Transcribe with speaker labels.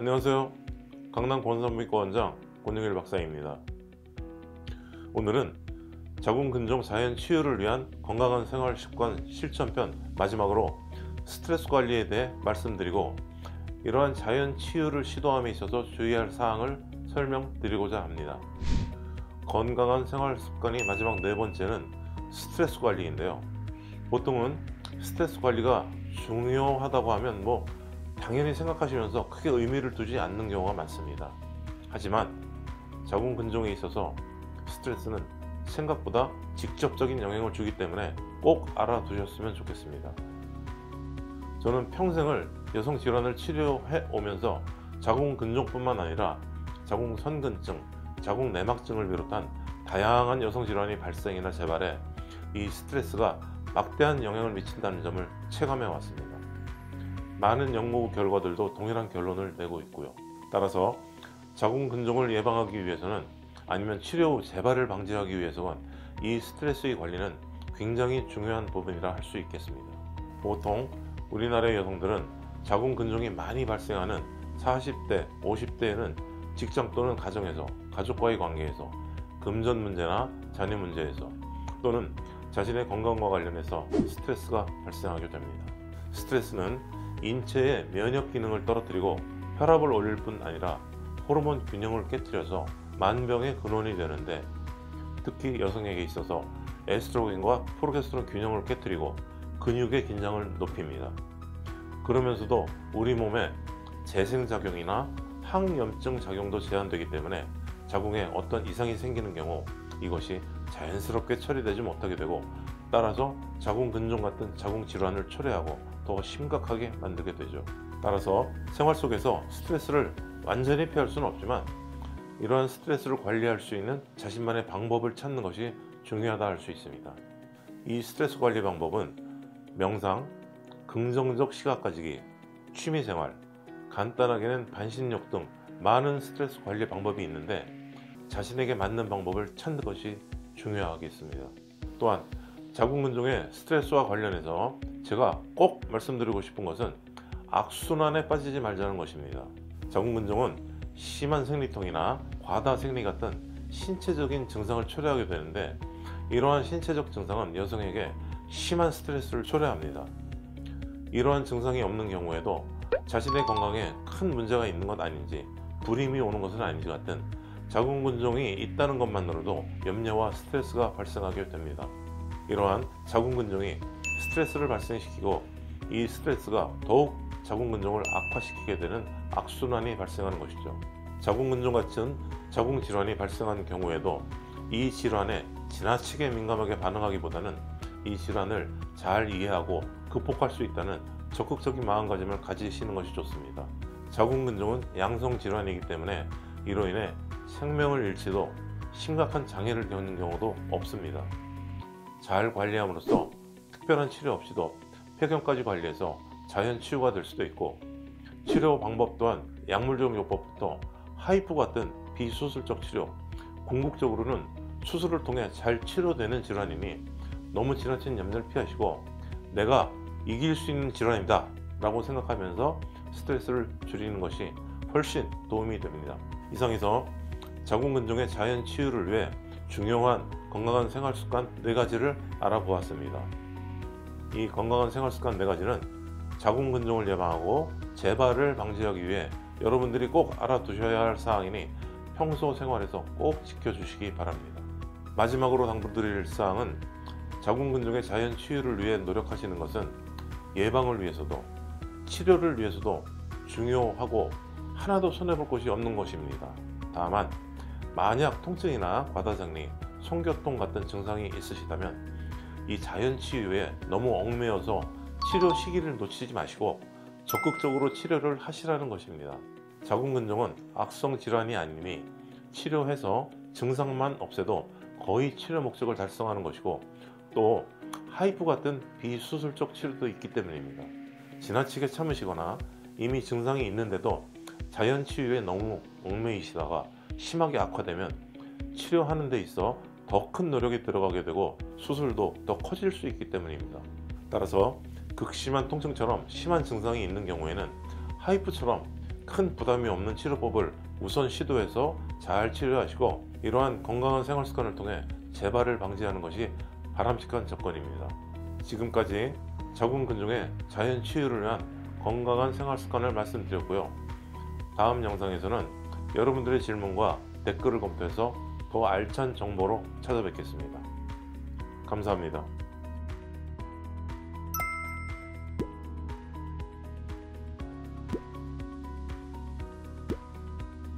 Speaker 1: 안녕하세요. 강남 권선미과 원장 권영일 박사입니다. 오늘은 자궁근종 자연 치유를 위한 건강한 생활 습관 실천편 마지막으로 스트레스 관리에 대해 말씀드리고, 이러한 자연 치유를 시도함에 있어서 주의할 사항을 설명드리고자 합니다. 건강한 생활 습관이 마지막 네 번째는 스트레스 관리인데요. 보통은 스트레스 관리가 중요하다고 하면 당연히 생각하시면서 크게 의미를 두지 않는 경우가 많습니다. 하지만 자궁근종에 있어서 스트레스는 생각보다 직접적인 영향을 주기 때문에 꼭 알아두셨으면 좋겠습니다. 저는 평생을 여성 질환을 치료해 오면서 자궁근종뿐만 아니라 자궁선근증, 자궁내막증을 비롯한 다양한 여성 질환이 발생이나 재발에 이 스트레스가 막대한 영향을 미친다는 점을 체감해 왔습니다. 많은 연구 결과들도 동일한 결론을 내고 있고요. 따라서 자궁근종을 예방하기 위해서는, 아니면 치료 후 재발을 방지하기 위해서는 이 스트레스의 관리는 굉장히 중요한 부분이라 할 수 있겠습니다. 보통 우리나라의 여성들은 자궁근종이 많이 발생하는 40대, 50대에는 직장 또는 가정에서, 가족과의 관계에서, 금전 문제나 자녀 문제에서, 또는 자신의 건강과 관련해서 스트레스가 발생하게 됩니다. 스트레스는 인체의 면역 기능을 떨어뜨리고 혈압을 올릴 뿐 아니라 호르몬 균형을 깨뜨려서 만병의 근원이 되는데, 특히 여성에게 있어서 에스트로겐과 프로게스테론 균형을 깨뜨리고 근육의 긴장을 높입니다. 그러면서도 우리 몸에 재생작용이나 항염증 작용도 제한되기 때문에 자궁에 어떤 이상이 생기는 경우 이것이 자연스럽게 처리되지 못하게 되고, 따라서 자궁근종 같은 자궁 질환을 초래하고 더 심각하게 만들게 되죠. 따라서 생활 속에서 스트레스를 완전히 피할 수는 없지만, 이러한 스트레스를 관리할 수 있는 자신만의 방법을 찾는 것이 중요하다 할 수 있습니다. 이 스트레스 관리 방법은 명상, 긍정적 시각 가지기, 취미생활, 간단하게는 반신욕 등 많은 스트레스 관리 방법이 있는데, 자신에게 맞는 방법을 찾는 것이 중요하겠습니다. 또한 자궁근종의 스트레스와 관련해서 제가 꼭 말씀드리고 싶은 것은 악순환에 빠지지 말자는 것입니다. 자궁근종은 심한 생리통이나 과다생리 같은 신체적인 증상을 초래하게 되는데, 이러한 신체적 증상은 여성에게 심한 스트레스를 초래합니다. 이러한 증상이 없는 경우에도 자신의 건강에 큰 문제가 있는 것 아닌지, 불임이 오는 것은 아닌지 같은 자궁근종이 있다는 것만으로도 염려와 스트레스가 발생하게 됩니다. 이러한 자궁근종이 스트레스를 발생시키고, 이 스트레스가 더욱 자궁근종을 악화시키게 되는 악순환이 발생하는 것이죠. 자궁근종 같은 자궁질환이 발생한 경우에도 이 질환에 지나치게 민감하게 반응하기보다는 이 질환을 잘 이해하고 극복할 수 있다는 적극적인 마음가짐을 가지시는 것이 좋습니다. 자궁근종은 양성질환이기 때문에 이로 인해 생명을 잃지도 심각한 장애를 겪는 경우도 없습니다. 잘 관리함으로써 특별한 치료 없이도 폐경까지 관리해서 자연 치유가 될 수도 있고, 치료 방법 또한 약물적 요법부터 하이프 같은 비수술적 치료, 궁극적으로는 수술을 통해 잘 치료되는 질환이니 너무 지나친 염려를 피하시고 내가 이길 수 있는 질환이다 라고 생각하면서 스트레스를 줄이는 것이 훨씬 도움이 됩니다. 이상에서 자궁근종의 자연 치유를 위해 중요한 건강한 생활 습관 4가지를 알아보았습니다. 이 건강한 생활 습관 4가지는 자궁근종을 예방하고 재발을 방지하기 위해 여러분들이 꼭 알아두셔야 할 사항이니 평소 생활에서 꼭 지켜주시기 바랍니다. 마지막으로 당부드릴 사항은, 자궁근종의 자연 치유를 위해 노력하시는 것은 예방을 위해서도 치료를 위해서도 중요하고 하나도 손해볼 것이 없는 것입니다. 다만 만약 통증이나 과다생리, 송교통 같은 증상이 있으시다면 이 자연 치유에 너무 얽매여서 치료 시기를 놓치지 마시고 적극적으로 치료를 하시라는 것입니다. 자궁근종은 악성 질환이 아니니 치료해서 증상만 없애도 거의 치료 목적을 달성하는 것이고, 또 하이프 같은 비수술적 치료도 있기 때문입니다. 지나치게 참으시거나 이미 증상이 있는데도 자연 치유에 너무 얽매이시다가 심하게 악화되면 치료하는 데 있어 더 큰 노력이 들어가게 되고 수술도 더 커질 수 있기 때문입니다. 따라서 극심한 통증처럼 심한 증상이 있는 경우에는 하이프처럼 큰 부담이 없는 치료법을 우선 시도해서 잘 치료하시고 이러한 건강한 생활 습관을 통해 재발을 방지하는 것이 바람직한 접근입니다. 지금까지 자궁근종의 자연 치유를 위한 건강한 생활 습관을 말씀드렸고요. 다음 영상에서는 여러분들의 질문과 댓글을 검토해서 더 알찬 정보로 찾아뵙겠습니다. 감사합니다.